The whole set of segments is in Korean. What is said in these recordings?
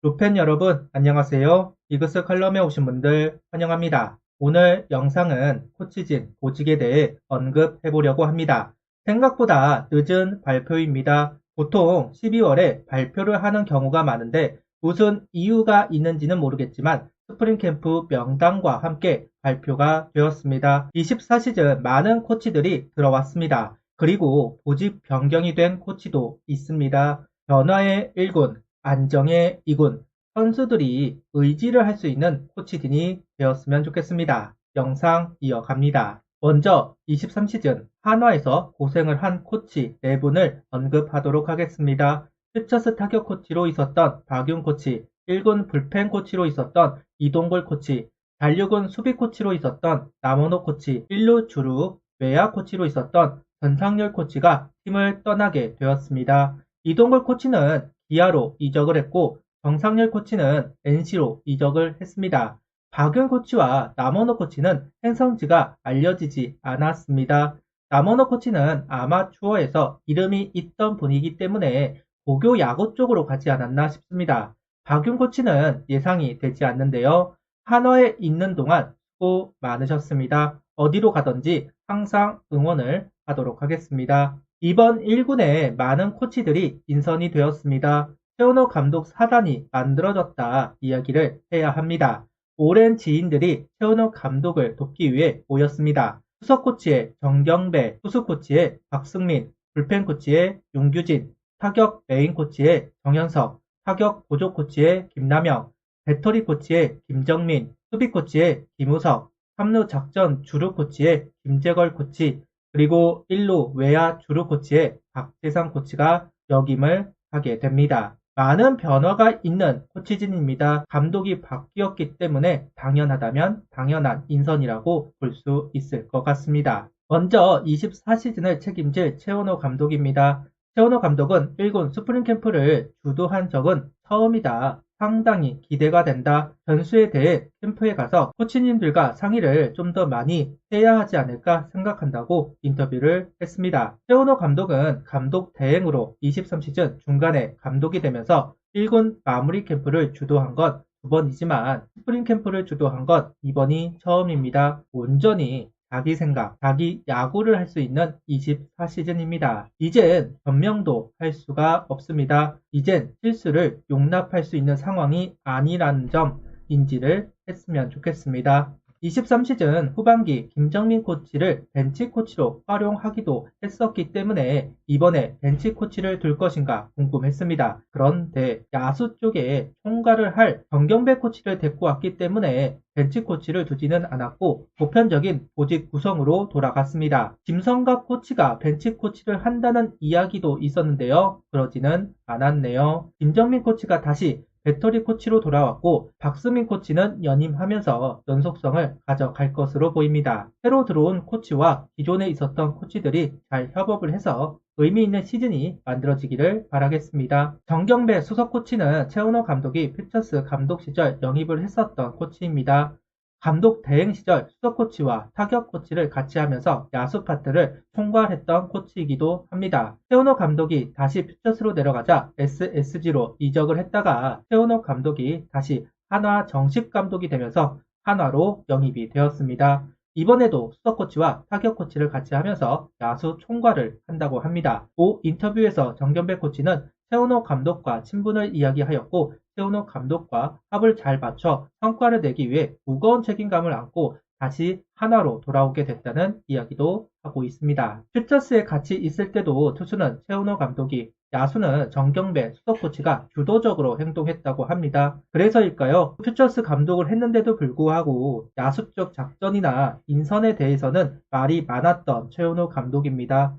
루펜 여러분, 안녕하세요. 이그스 칼럼에 오신 분들 환영합니다. 오늘 영상은 코치진 보직에 대해 언급해 보려고 합니다. 생각보다 늦은 발표입니다. 보통 12월에 발표를 하는 경우가 많은데 무슨 이유가 있는지는 모르겠지만 스프링 캠프 명단과 함께 발표가 되었습니다. 24시즌 많은 코치들이 들어왔습니다. 그리고 보직 변경이 된 코치도 있습니다. 변화의 1군, 안정의 2군, 선수들이 의지를 할 수 있는 코치진이 되었으면 좋겠습니다. 영상 이어갑니다. 먼저 23시즌 한화에서 고생을 한 코치 4분을 언급하도록 하겠습니다. 퓨처스 타격 코치로 있었던 박윤 코치, 1군 불펜 코치로 있었던 이동걸 코치, 잔류군 수비 코치로 있었던 남원호 코치, 1루 주루 외야 코치로 있었던 전상열 코치가 팀을 떠나게 되었습니다. 이동걸 코치는 기아로 이적을 했고 정상열 코치는 NC로 이적을 했습니다. 박윤 코치와 남원호 코치는 행성지가 알려지지 않았습니다. 남원호 코치는 아마추어에서 이름이 있던 분이기 때문에 고교 야구 쪽으로 가지 않았나 싶습니다. 박윤 코치는 예상이 되지 않는데요. 한화에 있는 동안 수고 많으셨습니다. 어디로 가든지 항상 응원을 하도록 하겠습니다. 이번 1군에 많은 코치들이 인선이 되었습니다. 최원호 감독 사단이 만들어졌다 이야기를 해야 합니다. 오랜 지인들이 최원호 감독을 돕기 위해 모였습니다. 수석 코치의 정경배, 투수 코치의 박승민, 불펜 코치의 윤규진, 타격 메인 코치의 정현석, 타격 보조 코치의 김남영, 배터리 코치의 김정민, 수비 코치의 김우석, 3루 작전 주루 코치의 김재걸 코치, 그리고 1루 외야 주루 코치의 박재상 코치가 역임을 하게 됩니다. 많은 변화가 있는 코치진입니다. 감독이 바뀌었기 때문에 당연하다면 당연한 인선이라고 볼 수 있을 것 같습니다. 먼저 24시즌을 책임질 최원호 감독입니다. 최원호 감독은 1군 스프링 캠프를 주도한 적은 처음이다. 상당히 기대가 된다. 변수에 대해 캠프에 가서 코치님들과 상의를 좀 더 많이 해야 하지 않을까 생각한다고 인터뷰를 했습니다. 최원호 감독은 감독 대행으로 23시즌 중간에 감독이 되면서 1군 마무리 캠프를 주도한 건 2번이지만 스프링 캠프를 주도한 건 이번이 처음입니다. 온전히 자기 생각, 자기 야구를 할 수 있는 24시즌입니다. 이젠 변명도 할 수가 없습니다. 이젠 실수를 용납할 수 있는 상황이 아니라는 점 인지를 했으면 좋겠습니다. 23시즌 후반기 김정민 코치를 벤치 코치로 활용하기도 했었기 때문에 이번에 벤치 코치를 둘 것인가 궁금했습니다. 그런데 야수 쪽에 총괄을 할 정경배 코치를 데리고 왔기 때문에 벤치 코치를 두지는 않았고 보편적인 보직 구성으로 돌아갔습니다. 김성갑 코치가 벤치 코치를 한다는 이야기도 있었는데요. 그러지는 않았네요. 김정민 코치가 다시 배터리 코치로 돌아왔고 박수민 코치는 연임하면서 연속성을 가져갈 것으로 보입니다. 새로 들어온 코치와 기존에 있었던 코치들이 잘 협업을 해서 의미 있는 시즌이 만들어지기를 바라겠습니다. 정경배 수석 코치는 최은호 감독이 퓨처스 감독 시절 영입을 했었던 코치입니다. 감독 대행 시절 수석 코치와 타격 코치를 같이 하면서 야수 파트를 총괄했던 코치이기도 합니다. 최은호 감독이 다시 퓨처스로 내려가자 SSG로 이적을 했다가 최은호 감독이 다시 한화 정식 감독이 되면서 한화로 영입이 되었습니다. 이번에도 수석 코치와 타격 코치를 같이 하면서 야수 총괄을 한다고 합니다. 고 인터뷰에서 정경배 코치는 최은호 감독과 친분을 이야기하였고 최은호 감독과 합을 잘 맞춰 성과를 내기 위해 무거운 책임감을 안고 다시 한화로 돌아오게 됐다는 이야기도 하고 있습니다. 퓨처스에 같이 있을 때도 투수는 최은호 감독이, 야수는 정경배 수석 코치가 주도적으로 행동했다고 합니다. 그래서일까요? 퓨처스 감독을 했는데도 불구하고 야수 쪽 작전이나 인선에 대해서는 말이 많았던 최은호 감독입니다.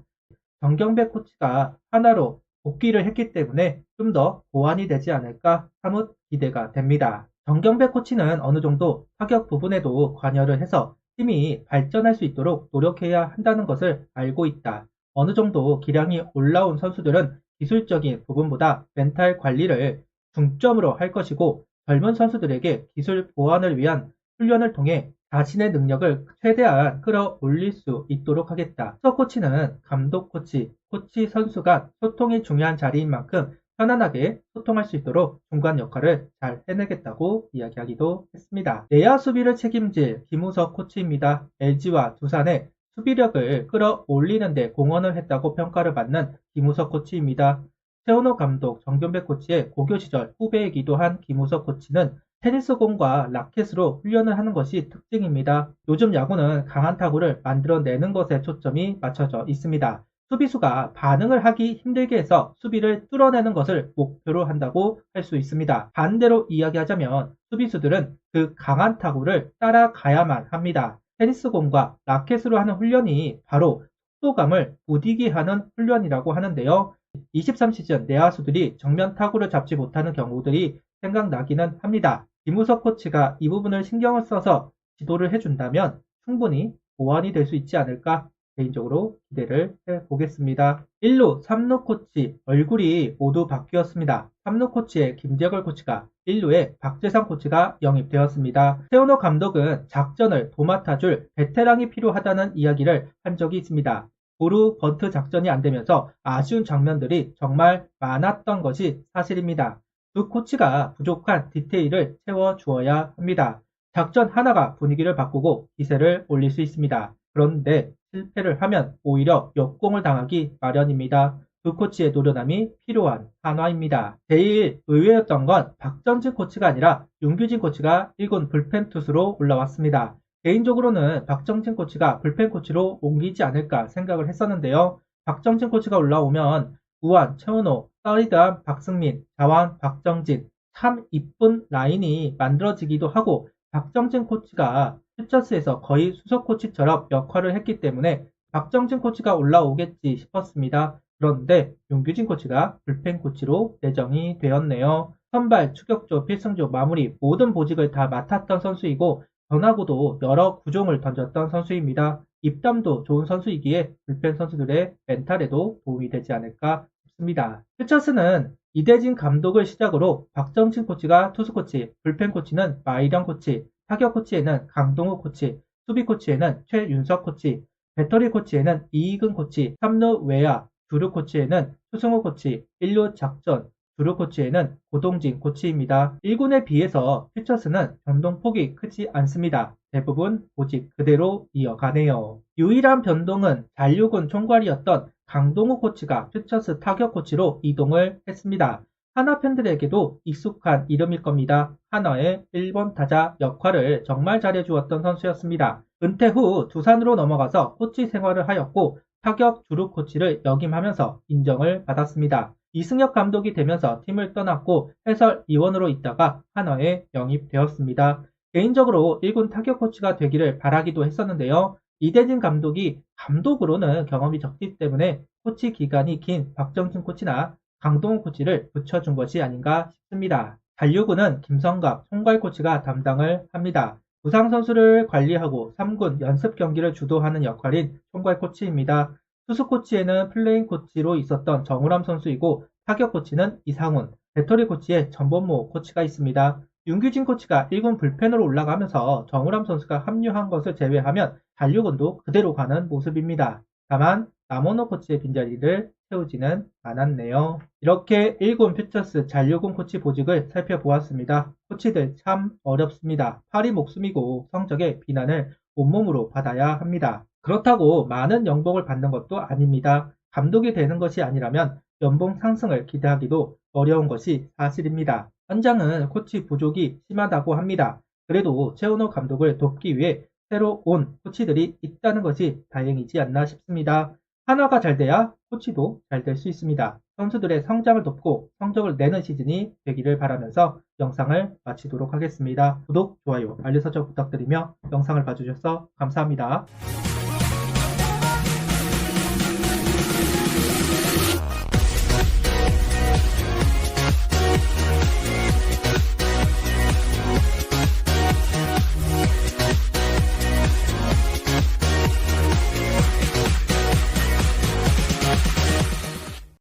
정경배 코치가 하나로 복귀를 했기 때문에 좀 더 보완이 되지 않을까 사뭇 기대가 됩니다. 정경배 코치는 어느 정도 타격 부분에도 관여를 해서 팀이 발전할 수 있도록 노력해야 한다는 것을 알고 있다. 어느 정도 기량이 올라온 선수들은 기술적인 부분보다 멘탈 관리를 중점으로 할 것이고 젊은 선수들에게 기술 보완을 위한 훈련을 통해 자신의 능력을 최대한 끌어올릴 수 있도록 하겠다. 수석 코치는 감독 코치, 코치 선수 간 소통이 중요한 자리인 만큼 편안하게 소통할 수 있도록 중간 역할을 잘 해내겠다고 이야기하기도 했습니다. 내야 수비를 책임질 김우석 코치입니다. LG와 두산의 수비력을 끌어올리는 데 공헌을 했다고 평가를 받는 김우석 코치입니다. 최원호 감독, 정견백 코치의 고교 시절 후배이기도 한 김우석 코치는 테니스공과 라켓으로 훈련을 하는 것이 특징입니다. 요즘 야구는 강한 타구를 만들어내는 것에 초점이 맞춰져 있습니다. 수비수가 반응을 하기 힘들게 해서 수비를 뚫어내는 것을 목표로 한다고 할 수 있습니다. 반대로 이야기하자면 수비수들은 그 강한 타구를 따라가야만 합니다. 테니스공과 라켓으로 하는 훈련이 바로 속도감을 부디게 하는 훈련이라고 하는데요. 23시즌 내야수들이 정면 타구를 잡지 못하는 경우들이 생각나기는 합니다. 김우석 코치가 이 부분을 신경을 써서 지도를 해준다면 충분히 보완이 될 수 있지 않을까 개인적으로 기대를 해보겠습니다. 1루, 3루 코치 얼굴이 모두 바뀌었습니다. 3루 코치의 김재걸 코치가 1루에 박재상 코치가 영입되었습니다. 최원호 감독은 작전을 도맡아줄 베테랑이 필요하다는 이야기를 한 적이 있습니다. 보루 번트 작전이 안되면서 아쉬운 장면들이 정말 많았던 것이 사실입니다. 두 코치가 부족한 디테일을 채워주어야 합니다. 작전 하나가 분위기를 바꾸고 기세를 올릴 수 있습니다. 그런데 실패를 하면 오히려 역공을 당하기 마련입니다. 두 코치의 노련함이 필요한 한화입니다. 제일 의외였던 건 박정진 코치가 아니라 윤규진 코치가 1군 불펜 투수로 올라왔습니다. 개인적으로는 박정진 코치가 불펜 코치로 옮기지 않을까 생각을 했었는데요. 박정진 코치가 올라오면 우한, 최원호, 사이드암, 박승민, 자완, 박정진 참 이쁜 라인이 만들어지기도 하고 박정진 코치가 퓨처스에서 거의 수석 코치처럼 역할을 했기 때문에 박정진 코치가 올라오겠지 싶었습니다. 그런데 윤규진 코치가 불펜 코치로 내정이 되었네요. 선발, 추격조, 필승조, 마무리 모든 보직을 다 맡았던 선수이고 변화구도 여러 구종을 던졌던 선수입니다. 입담도 좋은 선수이기에 불펜 선수들의 멘탈에도 도움이 되지 않을까 싶습니다. 퓨처스는 이대진 감독을 시작으로 박정진 코치가 투수 코치, 불펜 코치는 마이령 코치, 타격 코치에는 강동우 코치, 수비 코치에는 최윤석 코치, 배터리 코치에는 이익은 코치, 3루 외야, 주루 코치에는 추승호 코치, 1루 작전, 주루 코치에는 고동진 코치입니다. 1군에 비해서 퓨처스는 변동폭이 크지 않습니다. 대부분 보직 그대로 이어가네요. 유일한 변동은 잔류군 총괄이었던 강동우 코치가 퓨처스 타격 코치로 이동을 했습니다. 하나 팬들에게도 익숙한 이름일 겁니다. 하나의 1번 타자 역할을 정말 잘해주었던 선수였습니다. 은퇴 후 두산으로 넘어가서 코치 생활을 하였고 타격 주루 코치를 역임하면서 인정을 받았습니다. 이승엽 감독이 되면서 팀을 떠났고 해설위원으로 있다가 한화에 영입되었습니다. 개인적으로 1군 타격 코치가 되기를 바라기도 했었는데요. 이대진 감독이 감독으로는 경험이 적기 때문에 코치 기간이 긴 박정진 코치나 강동우 코치를 붙여준 것이 아닌가 싶습니다. 잔류군은 김성갑 총괄 코치가 담당을 합니다. 부상 선수를 관리하고 3군 연습 경기를 주도하는 역할인 총괄 코치입니다. 투수 코치에는 플레잉 코치로 있었던 정우람 선수이고 타격 코치는 이상훈, 배터리 코치에 전범모 코치가 있습니다. 윤규진 코치가 1군 불펜으로 올라가면서 정우람 선수가 합류한 것을 제외하면 잔류군도 그대로 가는 모습입니다. 다만 남원호 코치의 빈자리를 채우지는 않았네요. 이렇게 1군 퓨처스 잔류군 코치 보직을 살펴보았습니다. 코치들 참 어렵습니다. 팔이 목숨이고 성적의 비난을 온몸으로 받아야 합니다. 그렇다고 많은 연봉을 받는 것도 아닙니다. 감독이 되는 것이 아니라면 연봉 상승을 기대하기도 어려운 것이 사실입니다. 현장은 코치 부족이 심하다고 합니다. 그래도 최원호 감독을 돕기 위해 새로 온 코치들이 있다는 것이 다행이지 않나 싶습니다. 한화가 잘 돼야 코치도 잘 될 수 있습니다. 선수들의 성장을 돕고 성적을 내는 시즌이 되기를 바라면서 영상을 마치도록 하겠습니다. 구독, 좋아요, 알림 설정 부탁드리며 영상을 봐주셔서 감사합니다.